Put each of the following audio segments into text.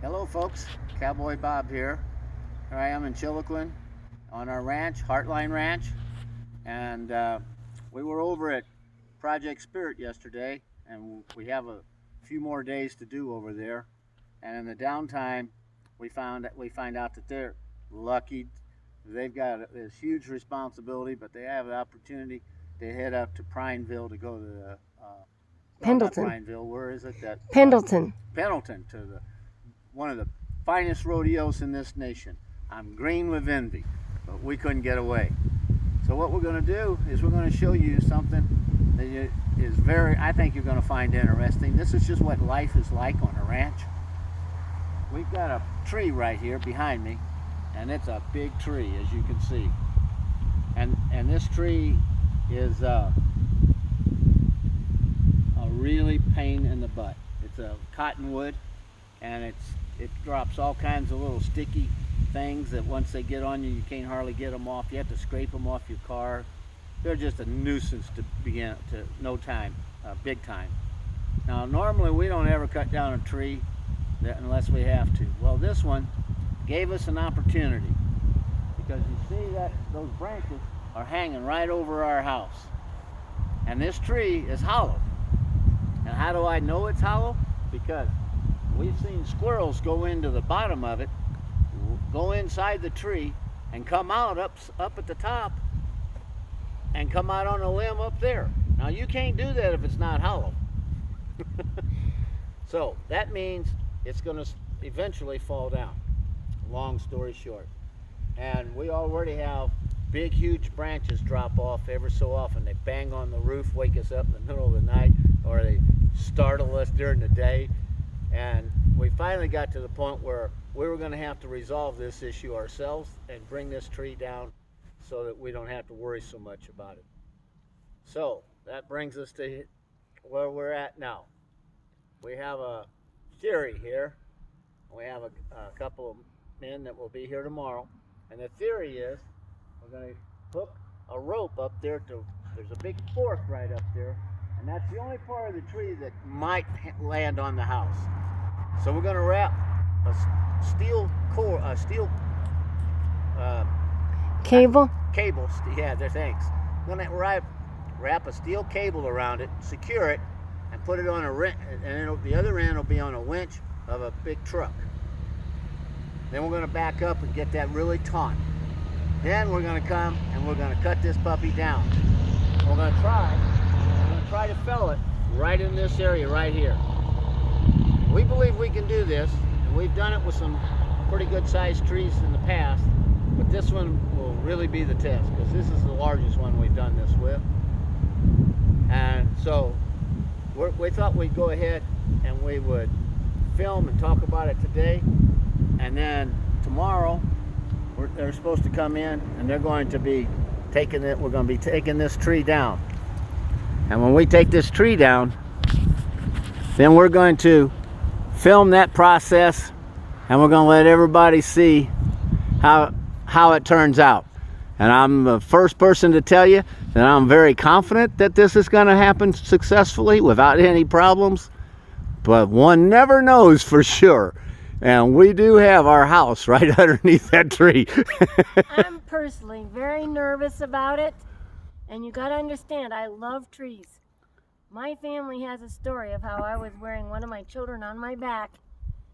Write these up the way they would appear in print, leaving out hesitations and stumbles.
Hello folks, Cowboy Bob here. Here I am in Chiloquin on our ranch, Heartline Ranch, and we were over at Project Spirit yesterday, and we have a few more days to do over there. And in the downtime, we find out that they're lucky. They've got this huge responsibility, but they have the opportunity to head up to Prineville to go to the Pendleton. Not Prineville. Where is it? That Pendleton. Pendleton, to one of the finest rodeos in this nation. I'm green with envy, but we couldn't get away. So what we're going to do is we're going to show you something that is I think you're going to find interesting. This is just what life is like on a ranch. We've got a tree right here behind me, and it's a big tree, as you can see. And this tree is a really pain in the butt. It's a cottonwood, and it drops all kinds of little sticky things that once they get on you, you can't hardly get them off. You have to scrape them off your car. They're just a nuisance to big time. Now normally we don't ever cut down a tree unless we have to. Well, this one gave us an opportunity, because you see that those branches are hanging right over our house, and this tree is hollow. And how do I know it's hollow? Because we've seen squirrels go into the bottom of it, go inside the tree, and come out up at the top, and come out on a limb up there. Now you can't do that if it's not hollow. So that means it's going to eventually fall down, long story short. And we already have big huge branches drop off ever so often. They bang on the roof, wake us up in the middle of the night, or they startle us during the day. And we finally got to the point where we were going to have to resolve this issue ourselves and bring this tree down so that we don't have to worry so much about it. So that brings us to where we're at now. We have a theory here. We have a couple of men that will be here tomorrow, and the theory is we're going to hook a rope up there there's a big fork right up there, and that's the only part of the tree that might land on the house. So we're going to wrap a steel Cable? Cable, yeah, thanks. We're going to wrap a steel cable around it, secure it, and put it on a wrench, and the other end will be on a winch of a big truck. Then we're going to back up and get that really taut. Then we're going to come and we're going to cut this puppy down. We're going to try to fell it right in this area right here. We believe we can do this, and we've done it with some pretty good sized trees in the past, but this one will really be the test, because this is the largest one we've done this with. And so we thought we'd go ahead and we would film and talk about it today, and then tomorrow they're supposed to come in and they're going to be taking it. We're going to be taking this tree down, and when we take this tree down, then we're going to film that process, and we're going to let everybody see how it turns out. And I'm the first person to tell you that I'm very confident that this is going to happen successfully without any problems, but one never knows for sure. And we do have our house right underneath that tree. I'm personally very nervous about it, and you got to understand, I love trees. My family has a story of how I was wearing one of my children on my back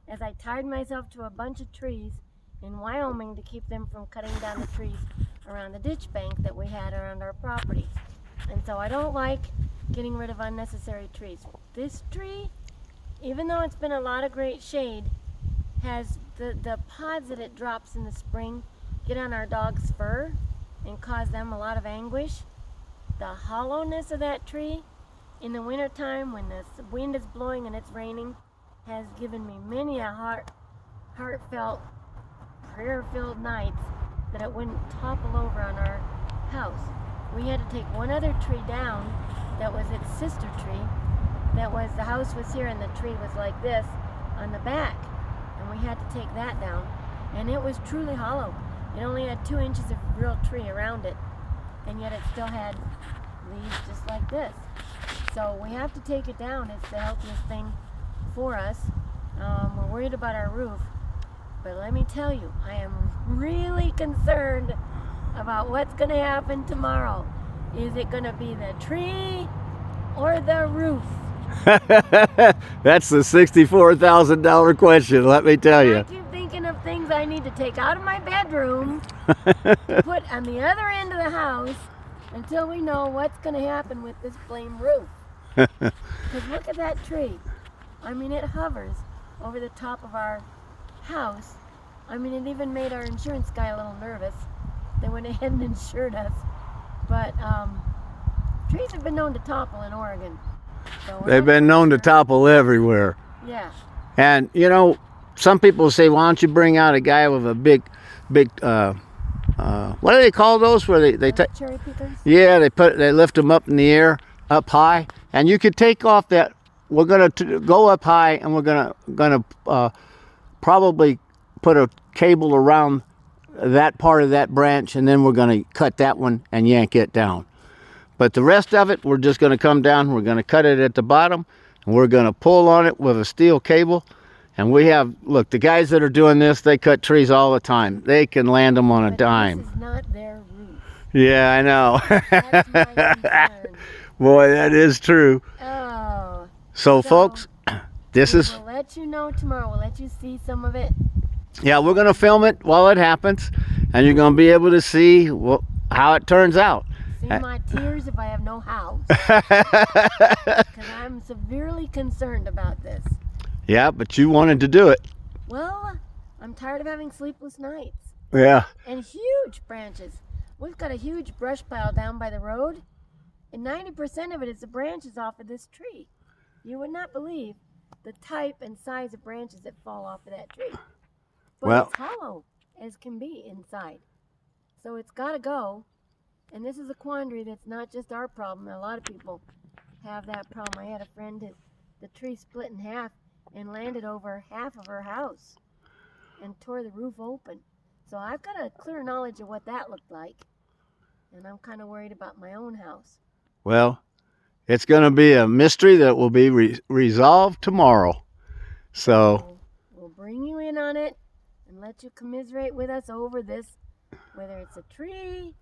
as I tied myself to a bunch of trees in Wyoming to keep them from cutting down the trees around the ditch bank that we had around our property. And so I don't like getting rid of unnecessary trees. This tree, even though it's been a lot of great shade, has the pods that it drops in the spring get on our dog's fur and cause them a lot of anguish. The hollowness of that tree in the wintertime when the wind is blowing and it's raining has given me many a heartfelt, prayer-filled nights that it wouldn't topple over on our house. We had to take one other tree down that was its sister tree. The house was here and the tree was like this on the back, and we had to take that down, and it was truly hollow. It only had 2 inches of real tree around it, and yet it still had leaves just like this. So we have to take it down. It's the healthiest thing for us. We're worried about our roof. But let me tell you, I am really concerned about what's going to happen tomorrow. Is it going to be the tree or the roof? That's the $64,000 question, let me tell I you. keep thinking of things I need to take out of my bedroom to put on the other end of the house until we know what's going to happen with this blame roof. Because look at that tree. I mean, it hovers over the top of our house. I mean, it even made our insurance guy a little nervous. They went ahead and insured us. But trees have been known to topple in Oregon. So They've been known to topple everywhere. Yeah. And, you know, some people say, why don't you bring out a guy with a big, what do they call those? Where they take, cherry pickers? yeah, they lift them up in the air, up high. And you could take off that, we're going to go up high, and we're going to probably put a cable around that part of that branch, and then we're going to cut that one and yank it down. But the rest of it, we're just going to come down, we're going to cut it at the bottom, and we're going to pull on it with a steel cable. And we have, look, the guys that are doing this, they cut trees all the time. They can land them on a dime. This is not their roof. Yeah, I know. That's my concern. Boy, that is true. Oh. So folks, this is... We'll let you know tomorrow. We'll let you see some of it. Yeah, we're going to film it while it happens, and you're going to be able to see how it turns out. See my tears if I have no house. Because I'm severely concerned about this. Yeah, but you wanted to do it. Well, I'm tired of having sleepless nights. Yeah. And huge branches. We've got a huge brush pile down by the road, and 90% of it is the branches off of this tree. You would not believe the type and size of branches that fall off of that tree. But Well, it's hollow as can be inside. So it's got to go. And this is a quandary that's not just our problem. A lot of people have that problem. I had a friend that the tree split in half and landed over half of her house and tore the roof open. So I've got a clear knowledge of what that looked like. And I'm kind of worried about my own house. well, it's going to be a mystery that will be resolved tomorrow. So we'll bring you in on it and let you commiserate with us over this, whether it's a tree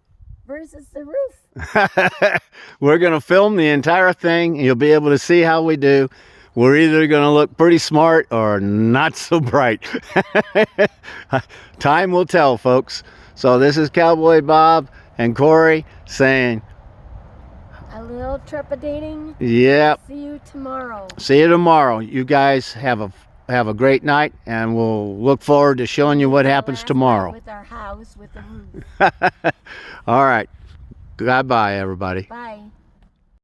versus the roof. we're going to film the entire thing. You'll be able to see how we do. We're either going to look pretty smart or not so bright. Time will tell, folks. So this is Cowboy Bob and Corey saying, a little trepidating. Yep. See you tomorrow. See you tomorrow. You guys have a great night, and we'll look forward to showing you what happens tomorrow. With our house, with the roof. All right. Goodbye, everybody. Bye.